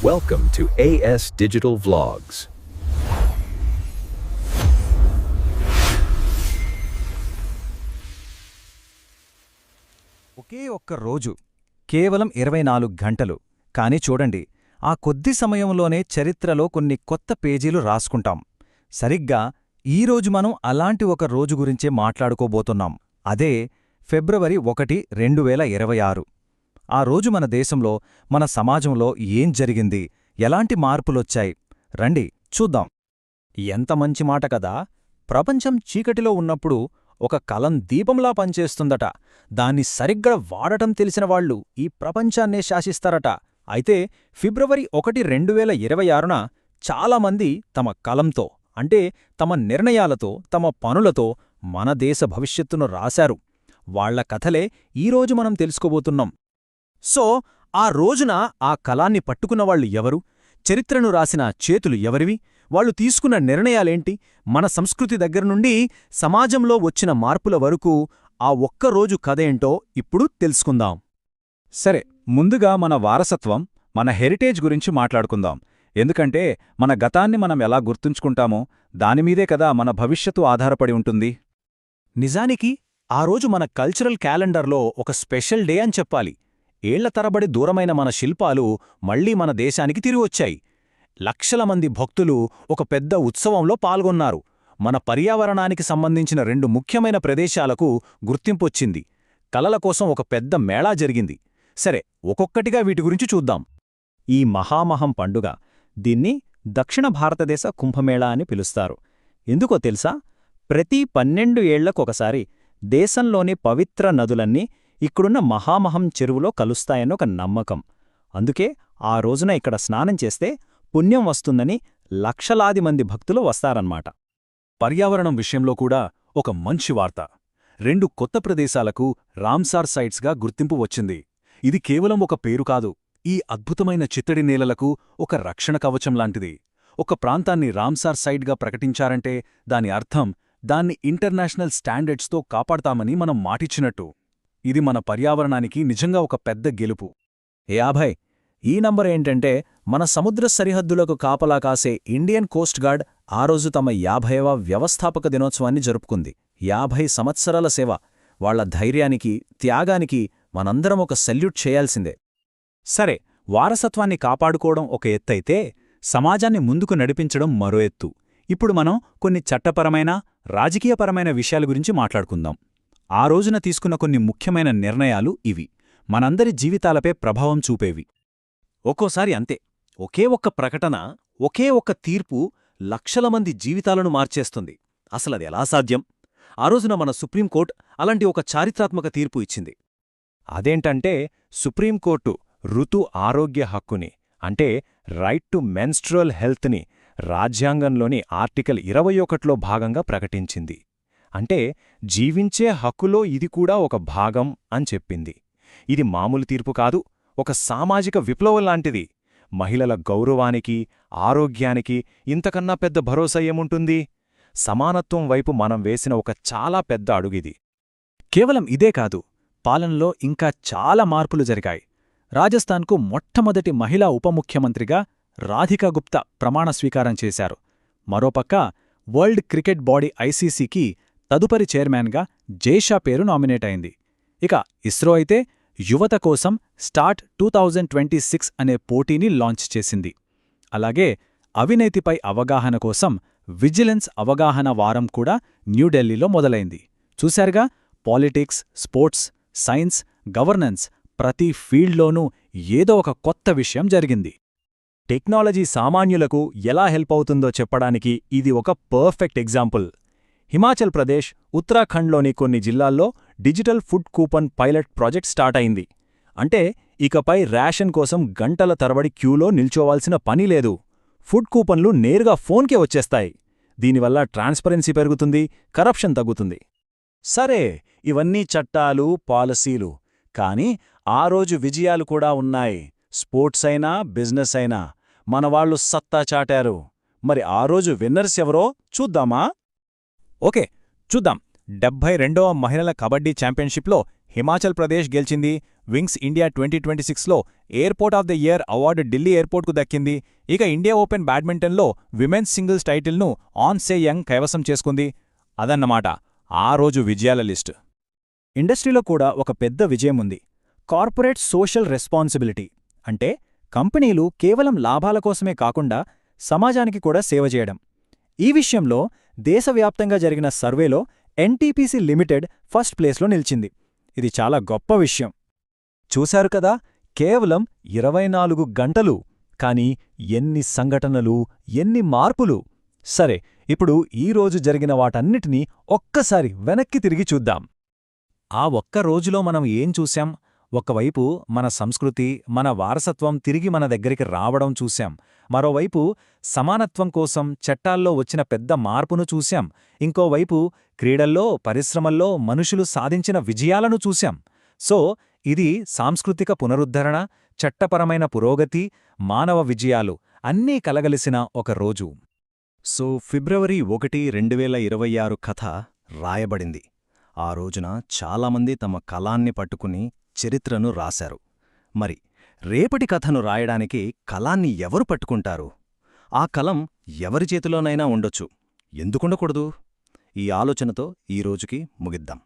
Welcome to AS Digital Vlogs. ఒకే ఒక్క రోజు కేవలం 24 గంటలు కాని చూడండి ఆ కొద్ది సమయంలోనే చరిత్రలో కొన్ని కొత్త పేజీలు రాసుకుంటాం. సరిగ్గా ఈరోజు మనం అలాంటి ఒక రోజు గురించే మాట్లాడుకోబోతున్నాం. అదే ఫిబ్రవరి 1, 2026. ఆ రోజు మన దేశంలో, మన సమాజంలో ఏం జరిగింది, ఎలాంటి మార్పులొచ్చాయి రండి చూద్దాం. ఎంత మంచి మాట కదా. ప్రపంచం చీకటిలో ఉన్నప్పుడు ఒక కలం దీపంలా పనిచేస్తుందట. దాన్ని సరిగ్గా వాడటం తెలిసినవాళ్లు ఈ ప్రపంచాన్నే శాసిస్తారట. అయితే ఫిబ్రవరి 1, 2026న చాలామంది తమ కలంతో, అంటే తమ నిర్ణయాలతో, తమ పనులతో మన దేశ భవిష్యత్తును రాశారు. వాళ్ల కథలే ఈరోజు మనం తెలుసుకోబోతున్నాం. సో ఆ రోజున ఆ కలాన్ని పట్టుకున్నవాళ్లు ఎవరు? చరిత్రను రాసిన చేతులు ఎవరివి? వాళ్ళు తీసుకున్న నిర్ణయాలేంటి? మన సంస్కృతి దగ్గరనుండి సమాజంలో వచ్చిన మార్పుల వరకు ఆ ఒక్కరోజు కథేంటో ఇప్పుడు తెలుసుకుందాం. సరే, ముందుగా మన వారసత్వం, మన హెరిటేజ్ గురించి మాట్లాడుకుందాం. ఎందుకంటే మన గతాన్ని మనం ఎలా గుర్తుంచుకుంటామో దానిమీదే కదా మన భవిష్యత్తు ఆధారపడి ఉంటుంది. నిజానికి ఆ రోజు మన కల్చరల్ క్యాలెండర్లో ఒక స్పెషల్ డే అని చెప్పాలి. ఏళ్ల తరబడి దూరమైన మన శిల్పాలు మళ్లీ మన దేశానికి తిరిగొచ్చాయి. లక్షల మంది భక్తులు ఒక పెద్ద ఉత్సవంలో పాల్గొన్నారు. మన పర్యావరణానికి సంబంధించిన 2 ముఖ్యమైన ప్రదేశాలకు గుర్తింపొచ్చింది. కలల కోసం ఒక పెద్ద మేళా జరిగింది. సరే, ఒక్కొక్కటిగా వీటి గురించి చూద్దాం. ఈ మహామహం పండుగ, దీన్ని దక్షిణ భారతదేశ కుంభమేళా అని పిలుస్తారు. ఎందుకో తెలుసా? ప్రతి 12 ఏళ్లకొకసారి దేశంలోని పవిత్ర నదులన్నీ ఇక్కడున్న మహామహం చెరువులో కలుస్తాయన్నొక నమ్మకం. అందుకే ఆ రోజున ఇక్కడ స్నానం చేస్తే పుణ్యం వస్తుందని లక్షలాది మంది భక్తులు వస్తారన్నమాట. పర్యావరణం విషయంలో కూడా ఒక మంచి వార్త. 2 కొత్త ప్రదేశాలకు రామ్సార్ సైట్స్గా గుర్తింపు వచ్చింది. ఇది కేవలం ఒక పేరు కాదు. ఈ అద్భుతమైన చిత్తడి నేలలకు ఒక రక్షణ కవచం లాంటిది. ఒక ప్రాంతాన్ని రామ్సార్ సైట్గా ప్రకటించారంటే దాని అర్థం దాన్ని ఇంటర్నేషనల్ స్టాండర్డ్స్తో కాపాడతామని మనం మాటిచ్చినట్టు. ఇది మన పర్యావరణానికి నిజంగా ఒక పెద్ద గెలుపు. 50. ఈ నంబర్ ఏంటంటే మన సముద్ర సరిహద్దులకు కాపలా కాసే ఇండియన్ కోస్ట్ గార్డ్ ఆ రోజు తమ 50వ వ్యవస్థాపక దినోత్సవాన్ని జరుపుకుంది. 50 సంవత్సరాల సేవ. వాళ్ల ధైర్యానికి, త్యాగానికి మనందరం ఒక సెల్యూట్ చేయాల్సిందే. సరే, వారసత్వాన్ని కాపాడుకోవడం ఒక ఎత్తైతే సమాజాన్ని ముందుకు నడిపించడం మరో ఎత్తు. ఇప్పుడు మనం కొన్ని చట్టపరమైన, రాజకీయపరమైన విషయాల గురించి మాట్లాడుకుందాం. ఆ రోజున తీసుకున్న కొన్ని ముఖ్యమైన నిర్ణయాలు ఇవి. మనందరి జీవితాలపై ప్రభావం చూపేవి. ఒక్కోసారి అంతే, ఒకే ఒక్క ప్రకటన, ఒకే ఒక్క తీర్పు లక్షల మంది జీవితాలను మార్చేస్తుంది. అసలది ఎలా సాధ్యం? ఆ రోజున మన సుప్రీంకోర్టు అలాంటి ఒక చారిత్రాత్మక తీర్పు ఇచ్చింది. అదేంటంటే సుప్రీంకోర్టు ఋతు ఆరోగ్య హక్కుని, అంటే రైట్ టు మెన్స్ట్రువల్ హెల్త్ని రాజ్యాంగంలోని ఆర్టికల్ 21లో భాగంగా ప్రకటించింది. అంటే జీవించే హక్కులో ఇది కూడా ఒక భాగం అని చెప్పింది. ఇది మామూలు తీర్పు కాదు, ఒక సామాజిక విప్లవంలాంటిది. మహిళల గౌరవానికి, ఆరోగ్యానికి ఇంతకన్నా పెద్ద భరోసా ఏముంటుంది? సమానత్వం వైపు మనం వేసిన ఒక చాలా పెద్ద అడుగిది. కేవలం ఇదే కాదు, పాలనలో ఇంకా చాలా మార్పులు జరిగాయి. రాజస్థాన్కు మొట్టమొదటి మహిళా ఉపముఖ్యమంత్రిగా రాధికా గుప్తా ప్రమాణ స్వీకారం చేశారు. మరోపక్క వరల్డ్ క్రికెట్ బాడీ ఐసీసీకి తదుపరి చైర్మన్గా జైషా పేరు నామినేట్ అయింది. ఇక ఇస్రో అయితే యువత కోసం స్టార్ట్ 2026 అనే పోటీని లాంచ్ చేసింది. అలాగే అవినీతిపై అవగాహన కోసం విజిలెన్స్ అవగాహన వారం కూడా న్యూఢిల్లీలో మొదలైంది. చూశారుగా, పాలిటిక్స్, స్పోర్ట్స్, సైన్స్, గవర్నెన్స్ ప్రతి ఫీల్డ్లోనూ ఏదో ఒక కొత్త విషయం జరిగింది. టెక్నాలజీ సామాన్యులకు ఎలా హెల్ప్ అవుతుందో చెప్పడానికి ఇది ఒక పర్ఫెక్ట్ ఎగ్జాంపుల్. హిమాచల్ ప్రదేశ్, ఉత్తరాఖండ్లోని కొన్ని జిల్లాల్లో digital food coupon pilot project start అయింది. అంటే ఇకపై రేషన్ కోసం గంటల తరబడి క్యూలో నిల్చోవాల్సిన పని లేదు. ఫుడ్ కూపన్లు నేరుగా ఫోన్కే వచ్చేస్తాయి. దీనివల్ల ట్రాన్స్పరెన్సీ పెరుగుతుంది, కరప్షన్ తగ్గుతుంది. సరే, ఇవన్నీ చట్టాలు, పాలసీలు. కానీ ఆ రోజు విజయాలు కూడా ఉన్నాయి. స్పోర్ట్స్ అయినా, బిజినెస్ అయినా మనవాళ్లు సత్తా చాటారు. మరి ఆ రోజు విన్నర్స్ ఎవరో చూద్దామా? ఓకే, చూద్దాం. 72వ మహిళల కబడ్డీ ఛాంపియన్షిప్లో హిమాచల్ ప్రదేశ్ గెలిచింది. వింగ్స్ ఇండియా 2026లో airport of the year award Delhi ఎయిర్పోర్ట్కు దక్కింది. ఇక ఇండియా ఓపెన్ బ్యాడ్మింటన్లో విమెన్స్ సింగిల్స్ టైటిల్ను ఆన్ సే యంగ్ కైవసం చేసుకుంది. అదన్నమాట ఆ రోజు విజయాల లిస్ట్. ఇండస్ట్రీలో కూడా ఒక పెద్ద విజయముంది. కార్పొరేట్ సోషల్ రెస్పాన్సిబిలిటీ అంటే కంపెనీలు కేవలం లాభాల కోసమే కాకుండా సమాజానికి కూడా సేవ చేయడం. ఈ విషయంలో దేశవ్యాప్తంగా జరిగిన సర్వేలో ఎన్టీపీసీ లిమిటెడ్ ఫస్ట్ ప్లేస్లో నిలిచింది. ఇది చాలా గొప్ప విషయం. చూశారు కదా, కేవలం 24 గంటలు, కానీ ఎన్ని సంఘటనలు, ఎన్ని మార్పులు! సరే, ఇప్పుడు ఈరోజు జరిగిన వాటన్నిటినీ ఒక్కసారి వెనక్కి తిరిగి చూద్దాం. ఆ ఒక్క రోజులో మనం ఏం చూశాం? ఒకవైపు మన సంస్కృతి, మన వారసత్వం తిరిగి మన దగ్గరికి రావడం చూశాం. మరోవైపు సమానత్వం కోసం చట్టాల్లో వచ్చిన పెద్ద మార్పును చూశాం. ఇంకోవైపు క్రీడల్లో, పరిశ్రమల్లో మనుషులు సాధించిన విజయాలను చూశాం. సో, ఇది సాంస్కృతిక పునరుద్ధరణ, చట్టపరమైన పురోగతి, మానవ విజయాలు అన్నీ కలగలిసిన ఒక రోజు. సో, ఫిబ్రవరి 1, 2026 కథ రాయబడింది. ఆ రోజున చాలామంది తమ కలాన్ని పట్టుకుని చరిత్రను రాశారు. మరి రేపటి కథను రాయడానికి కలాన్ని ఎవరు పట్టుకుంటారు? ఆ కలం ఎవరి చేతిలోనైనా ఉండొచ్చు. ఎందుకుండకూడదు? ఈ ఆలోచనతో ఈ రోజుకి ముగిద్దాం.